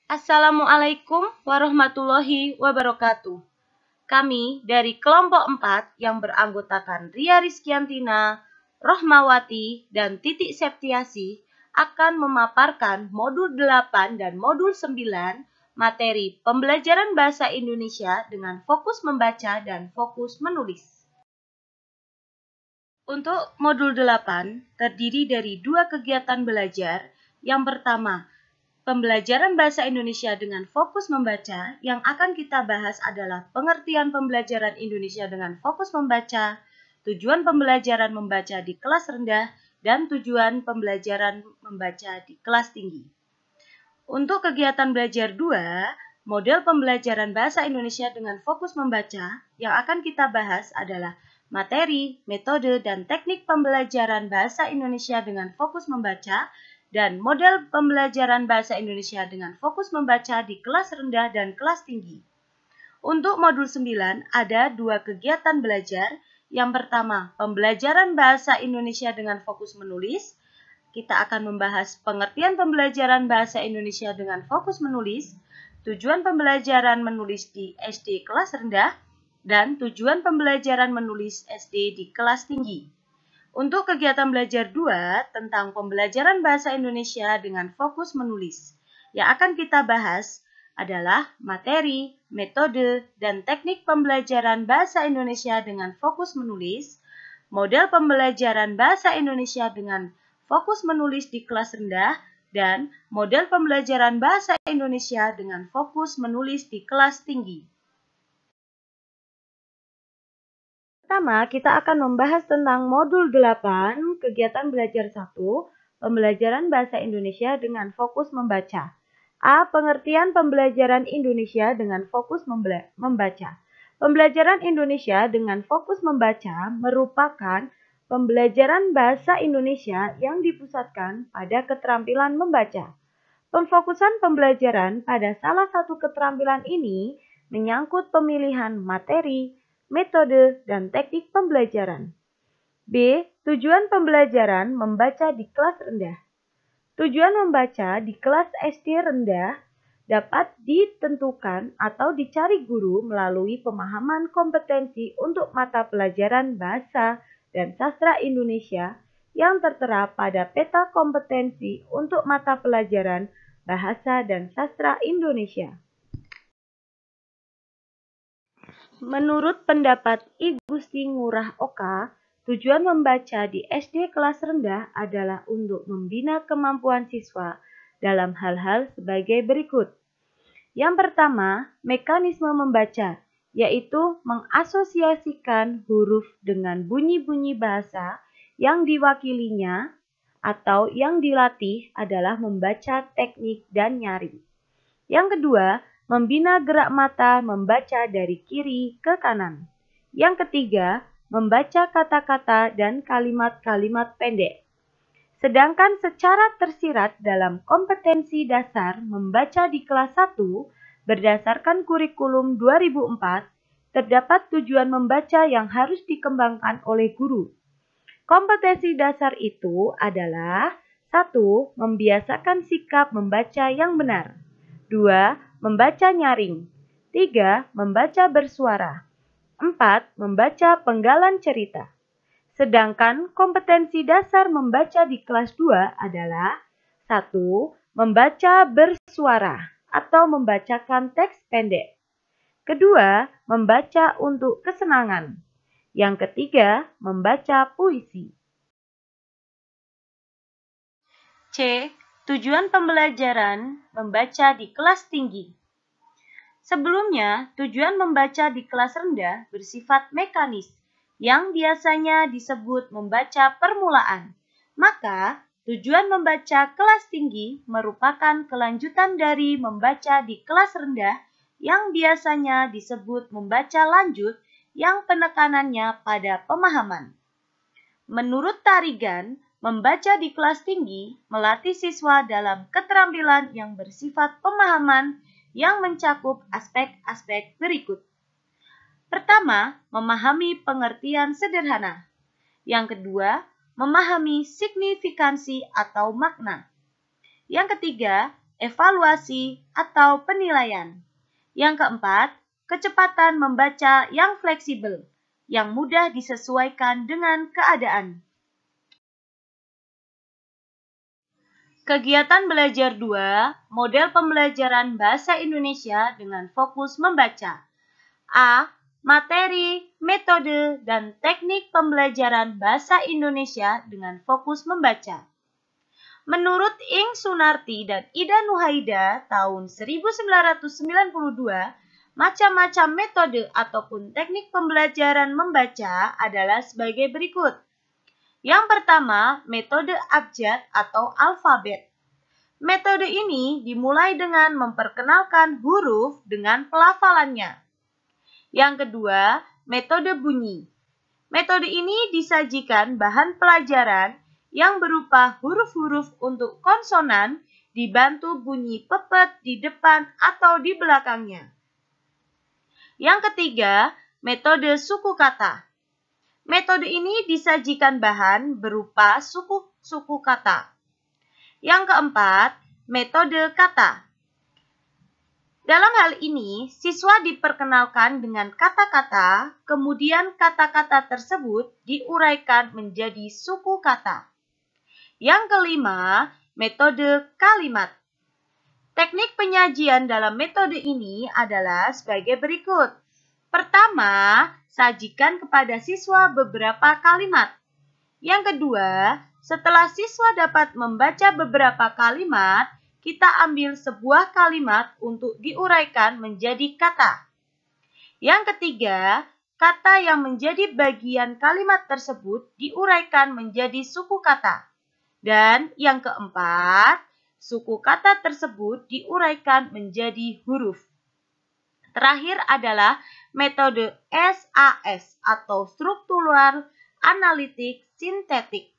Assalamualaikum warahmatullahi wabarakatuh. Kami dari kelompok 4 yang beranggotakan Ria Rizkyantina, Rohmawati, dan Titik Septiasi akan memaparkan modul 8 dan modul 9 materi pembelajaran bahasa Indonesia dengan fokus membaca dan fokus menulis. Untuk modul 8 terdiri dari 2 kegiatan belajar. Yang pertama, pembelajaran bahasa Indonesia dengan fokus membaca. Yang akan kita bahas adalah pengertian pembelajaran Indonesia dengan fokus membaca, tujuan pembelajaran membaca di kelas rendah, dan tujuan pembelajaran membaca di kelas tinggi. Untuk kegiatan belajar 2, model pembelajaran bahasa Indonesia dengan fokus membaca, yang akan kita bahas adalah materi, metode, dan teknik pembelajaran bahasa Indonesia dengan fokus membaca, dan model pembelajaran bahasa Indonesia dengan fokus membaca di kelas rendah dan kelas tinggi. Untuk modul 9 ada 2 kegiatan belajar. Yang pertama, pembelajaran bahasa Indonesia dengan fokus menulis. Kita akan membahas pengertian pembelajaran bahasa Indonesia dengan fokus menulis, tujuan pembelajaran menulis di SD kelas rendah, dan tujuan pembelajaran menulis SD di kelas tinggi. Untuk kegiatan belajar 2 tentang pembelajaran bahasa Indonesia dengan fokus menulis, yang akan kita bahas adalah materi, metode, dan teknik pembelajaran bahasa Indonesia dengan fokus menulis, model pembelajaran bahasa Indonesia dengan fokus menulis di kelas rendah, dan model pembelajaran bahasa Indonesia dengan fokus menulis di kelas tinggi. Pertama, kita akan membahas tentang modul 8, kegiatan belajar 1, pembelajaran bahasa Indonesia dengan fokus membaca. A. Pengertian pembelajaran Indonesia dengan fokus membaca. Pembelajaran Indonesia dengan fokus membaca merupakan pembelajaran bahasa Indonesia yang dipusatkan pada keterampilan membaca. Pemfokusan pembelajaran pada salah satu keterampilan ini menyangkut pemilihan materi, metode, dan teknik pembelajaran. B. Tujuan pembelajaran membaca di kelas rendah. Tujuan membaca di kelas SD rendah dapat ditentukan atau dicari guru melalui pemahaman kompetensi untuk mata pelajaran bahasa dan sastra Indonesia yang tertera pada peta kompetensi untuk mata pelajaran bahasa dan sastra Indonesia. Menurut pendapat I Gusti Ngurah Oka, tujuan membaca di SD kelas rendah adalah untuk membina kemampuan siswa dalam hal-hal sebagai berikut. Yang pertama, mekanisme membaca, yaitu mengasosiasikan huruf dengan bunyi-bunyi bahasa yang diwakilinya atau yang dilatih adalah membaca teknik dan nyaring. Yang kedua, membina gerak mata membaca dari kiri ke kanan. Yang ketiga, membaca kata-kata dan kalimat-kalimat pendek. Sedangkan secara tersirat dalam kompetensi dasar membaca di kelas 1 berdasarkan kurikulum 2004, terdapat tujuan membaca yang harus dikembangkan oleh guru. Kompetensi dasar itu adalah 1. Membiasakan sikap membaca yang benar. 2. Membaca nyaring. 3. Membaca bersuara. 4. Membaca penggalan cerita. Sedangkan kompetensi dasar membaca di kelas 2 adalah 1. Membaca bersuara atau membacakan teks pendek. Kedua, membaca untuk kesenangan. Yang ketiga, membaca puisi. C. Tujuan pembelajaran membaca di kelas tinggi. Sebelumnya, tujuan membaca di kelas rendah bersifat mekanis, yang biasanya disebut membaca permulaan. Maka, tujuan membaca kelas tinggi merupakan kelanjutan dari membaca di kelas rendah yang biasanya disebut membaca lanjut yang penekanannya pada pemahaman. Menurut Tarigan, membaca di kelas tinggi melatih siswa dalam keterampilan yang bersifat pemahaman yang mencakup aspek-aspek berikut. Pertama, memahami pengertian sederhana. Yang kedua, memahami signifikansi atau makna. Yang ketiga, evaluasi, atau penilaian. Yang keempat, kecepatan membaca yang fleksibel, yang mudah disesuaikan dengan keadaan. Kegiatan belajar 2, model pembelajaran bahasa Indonesia dengan fokus membaca. A. Materi, metode, dan teknik pembelajaran bahasa Indonesia dengan fokus membaca. Menurut Ing Sunarti dan Ida Nuhaida tahun 1992, macam-macam metode ataupun teknik pembelajaran membaca adalah sebagai berikut. Yang pertama, metode abjad atau alfabet. Metode ini dimulai dengan memperkenalkan huruf dengan pelafalannya. Yang kedua, metode bunyi. Metode ini disajikan bahan pelajaran yang berupa huruf-huruf untuk konsonan dibantu bunyi pepet di depan atau di belakangnya. Yang ketiga, metode suku kata. Metode ini disajikan bahan berupa suku kata. Yang keempat, metode kata. Dalam hal ini, siswa diperkenalkan dengan kata-kata, kemudian kata-kata tersebut diuraikan menjadi suku kata. Yang kelima, metode kalimat. Teknik penyajian dalam metode ini adalah sebagai berikut. Pertama, sajikan kepada siswa beberapa kalimat. Yang kedua, setelah siswa dapat membaca beberapa kalimat, kita ambil sebuah kalimat untuk diuraikan menjadi kata. Yang ketiga, kata yang menjadi bagian kalimat tersebut diuraikan menjadi suku kata. Dan yang keempat, suku kata tersebut diuraikan menjadi huruf. Terakhir adalah metode SAS atau struktural analitik sintetik.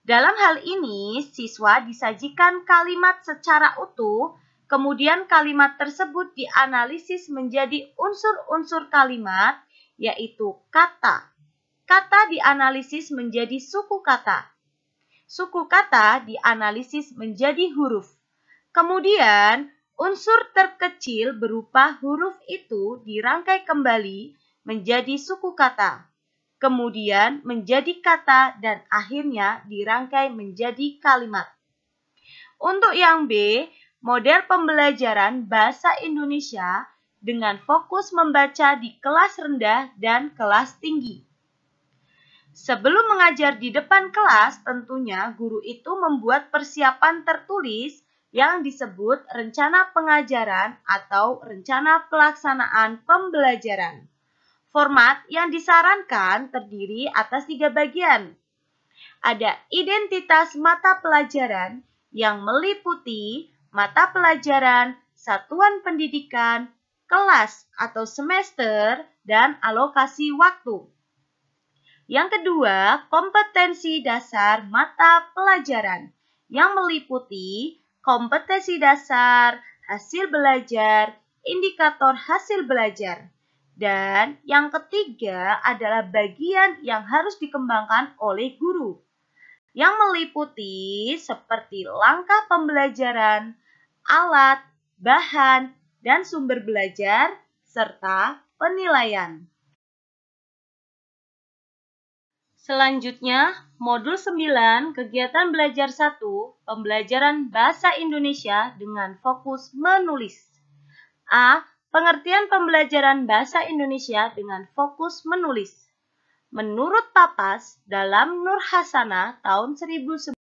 Dalam hal ini, siswa disajikan kalimat secara utuh, kemudian kalimat tersebut dianalisis menjadi unsur-unsur kalimat, yaitu kata. Kata dianalisis menjadi suku kata. Suku kata dianalisis menjadi huruf. Kemudian, unsur terkecil berupa huruf itu dirangkai kembali menjadi suku kata. Kemudian menjadi kata dan akhirnya dirangkai menjadi kalimat. Untuk yang B, model pembelajaran bahasa Indonesia dengan fokus membaca di kelas rendah dan kelas tinggi. Sebelum mengajar di depan kelas, tentunya guru itu membuat persiapan tertulis yang disebut rencana pengajaran atau rencana pelaksanaan pembelajaran. Format yang disarankan terdiri atas 3 bagian. Ada identitas mata pelajaran yang meliputi mata pelajaran, satuan pendidikan, kelas atau semester, dan alokasi waktu. Yang kedua, kompetensi dasar mata pelajaran yang meliputi kompetensi dasar, hasil belajar, indikator hasil belajar. Dan yang ketiga adalah bagian yang harus dikembangkan oleh guru, yang meliputi seperti langkah pembelajaran, alat, bahan, dan sumber belajar, serta penilaian. Selanjutnya, modul 9, kegiatan belajar 1, pembelajaran bahasa Indonesia dengan fokus menulis. A. Pengertian pembelajaran bahasa Indonesia dengan fokus menulis. Menurut Papas, dalam Nur Hasanah tahun 1994,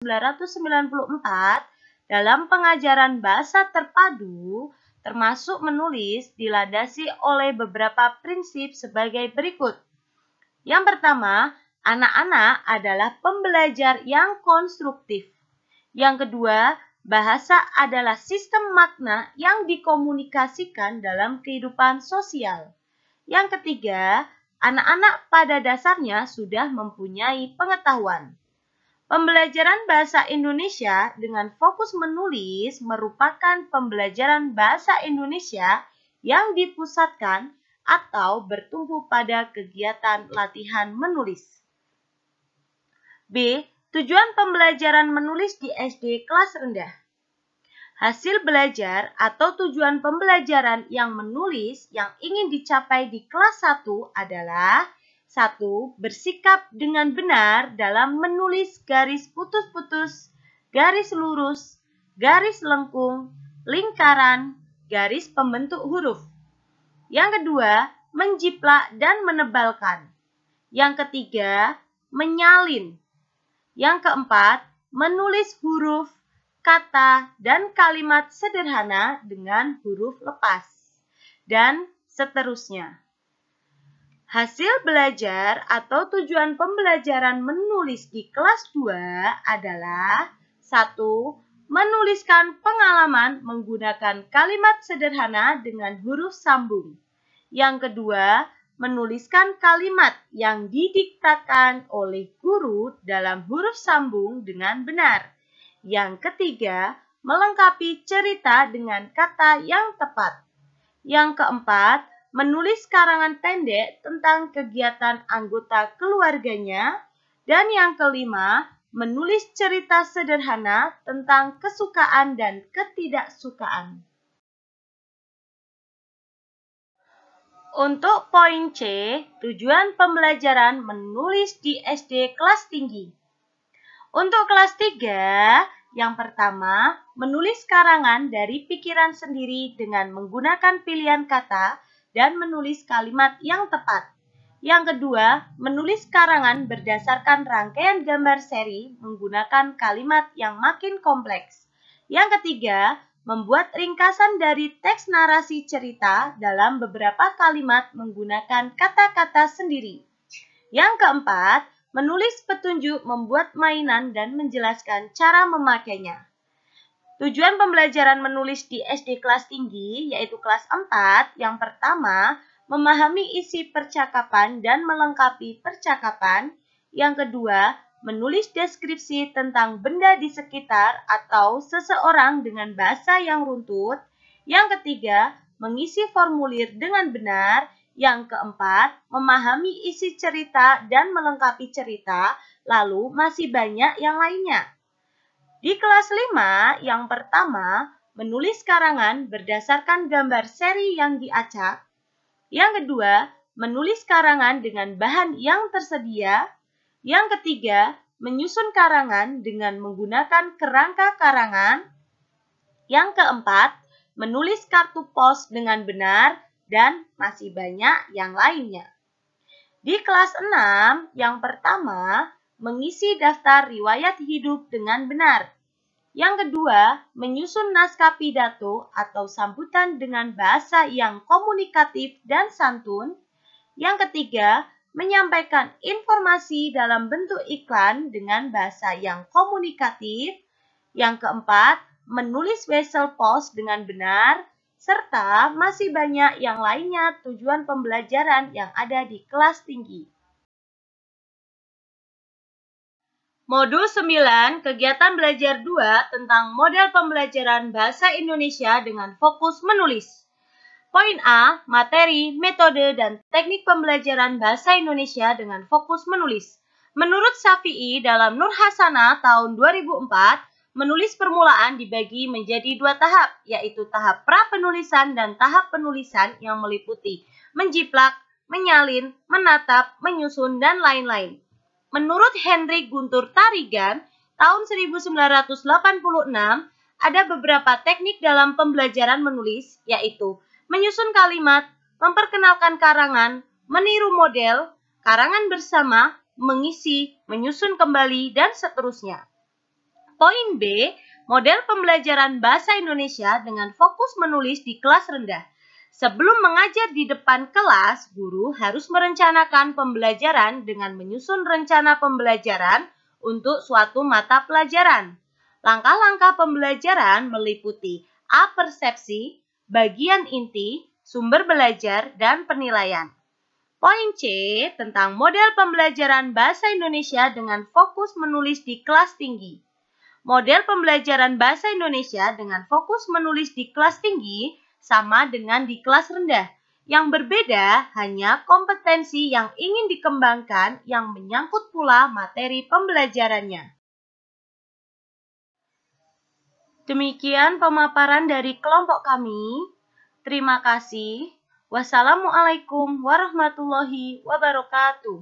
dalam pengajaran bahasa terpadu, termasuk menulis, dilandasi oleh beberapa prinsip sebagai berikut. Yang pertama, anak-anak adalah pembelajar yang konstruktif. Yang kedua, bahasa adalah sistem makna yang dikomunikasikan dalam kehidupan sosial. Yang ketiga, anak-anak pada dasarnya sudah mempunyai pengetahuan. Pembelajaran bahasa Indonesia dengan fokus menulis merupakan pembelajaran bahasa Indonesia yang dipusatkan atau bertumpu pada kegiatan latihan menulis. B. Tujuan pembelajaran menulis di SD kelas rendah. Hasil belajar atau tujuan pembelajaran yang menulis yang ingin dicapai di kelas 1 adalah 1. Bersikap dengan benar dalam menulis garis putus-putus, garis lurus, garis lengkung, lingkaran, garis pembentuk huruf. Yang kedua, menjiplak dan menebalkan. Yang ketiga, menyalin. Yang keempat, menulis huruf, kata, dan kalimat sederhana dengan huruf lepas. Dan seterusnya. Hasil belajar atau tujuan pembelajaran menulis di kelas 2 adalah 1. Menuliskan pengalaman menggunakan kalimat sederhana dengan huruf sambung. Yang kedua, menuliskan kalimat yang didiktakan oleh guru dalam huruf sambung dengan benar. Yang ketiga, melengkapi cerita dengan kata yang tepat. Yang keempat, menulis karangan pendek tentang kegiatan anggota keluarganya. Dan yang kelima, menulis cerita sederhana tentang kesukaan dan ketidaksukaan. Untuk poin C, tujuan pembelajaran menulis di SD kelas tinggi. Untuk kelas 3, yang pertama, menulis karangan dari pikiran sendiri dengan menggunakan pilihan kata dan menulis kalimat yang tepat. Yang kedua, menulis karangan berdasarkan rangkaian gambar seri menggunakan kalimat yang makin kompleks. Yang ketiga, membuat ringkasan dari teks narasi cerita dalam beberapa kalimat menggunakan kata-kata sendiri. Yang keempat, menulis petunjuk membuat mainan dan menjelaskan cara memakainya. Tujuan pembelajaran menulis di SD kelas tinggi yaitu kelas 4, yang pertama, memahami isi percakapan dan melengkapi percakapan. Yang kedua, menulis deskripsi tentang benda di sekitar atau seseorang dengan bahasa yang runtut. Yang ketiga, mengisi formulir dengan benar. Yang keempat, memahami isi cerita dan melengkapi cerita, lalu masih banyak yang lainnya. Di kelas 5, yang pertama, menulis karangan berdasarkan gambar seri yang diacak. Yang kedua, menulis karangan dengan bahan yang tersedia. Yang ketiga, menyusun karangan dengan menggunakan kerangka karangan. Yang keempat, menulis kartu pos dengan benar, dan masih banyak yang lainnya. Di kelas 6, yang pertama, mengisi daftar riwayat hidup dengan benar. Yang kedua, menyusun naskah pidato atau sambutan dengan bahasa yang komunikatif dan santun. Yang ketiga, menyampaikan informasi dalam bentuk iklan dengan bahasa yang komunikatif. Yang keempat, menulis wesel pos dengan benar, serta masih banyak yang lainnya tujuan pembelajaran yang ada di kelas tinggi. Modul 9, kegiatan belajar 2 tentang model pembelajaran bahasa Indonesia dengan fokus menulis. Poin A, materi, metode, dan teknik pembelajaran bahasa Indonesia dengan fokus menulis. Menurut Syafi'i dalam Nur Hasanah tahun 2004, menulis permulaan dibagi menjadi 2 tahap, yaitu tahap pra-penulisan dan tahap penulisan yang meliputi menjiplak, menyalin, menatap, menyusun, dan lain-lain. Menurut Henry Guntur Tarigan tahun 1986, ada beberapa teknik dalam pembelajaran menulis, yaitu menyusun kalimat, memperkenalkan karangan, meniru model, karangan bersama, mengisi, menyusun kembali, dan seterusnya. Poin B, model pembelajaran bahasa Indonesia dengan fokus menulis di kelas rendah. Sebelum mengajar di depan kelas, guru harus merencanakan pembelajaran dengan menyusun rencana pembelajaran untuk suatu mata pelajaran. Langkah-langkah pembelajaran meliputi A. Persepsi, bagian inti, sumber belajar, dan penilaian. Poin C tentang model pembelajaran bahasa Indonesia dengan fokus menulis di kelas tinggi. Model pembelajaran bahasa Indonesia dengan fokus menulis di kelas tinggi sama dengan di kelas rendah. Yang berbeda hanya kompetensi yang ingin dikembangkan yang menyangkut pula materi pembelajarannya. Demikian pemaparan dari kelompok kami. Terima kasih. Wassalamualaikum warahmatullahi wabarakatuh.